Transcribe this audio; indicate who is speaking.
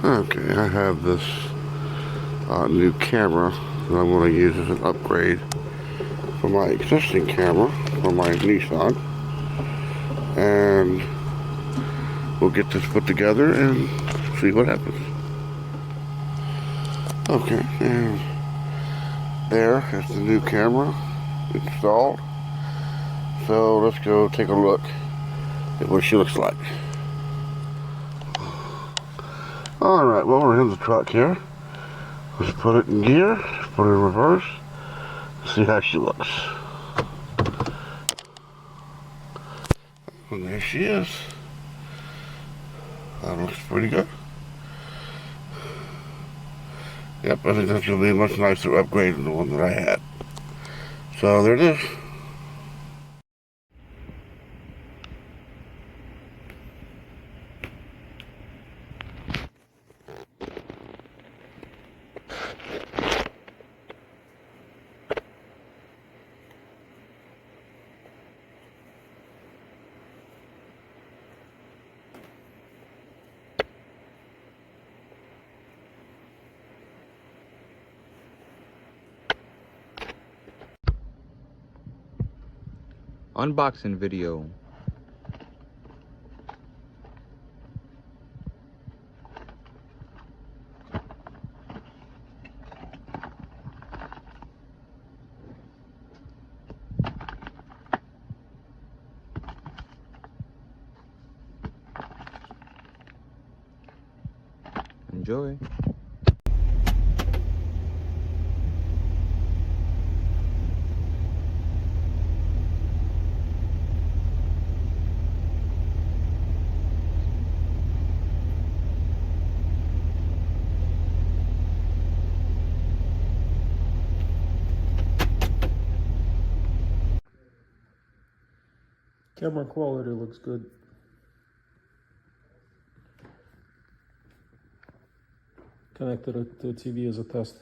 Speaker 1: Okay, I have this new camera that I'm going to use as an upgrade for my existing camera for my Nissan, and we'll get this put together and see what happens. Okay, and there is the new camera installed. So let's go take a look at what she looks like. Alright, well, we're in the truck here. Let's put it in gear, put it in reverse, see how she looks. And there she is. That looks pretty good. Yep, I think that's going to be a much nicer upgrade than the one that I had. So there it is.
Speaker 2: Unboxing video. Enjoy.
Speaker 3: Camera quality looks good. Connected it to TV as a test.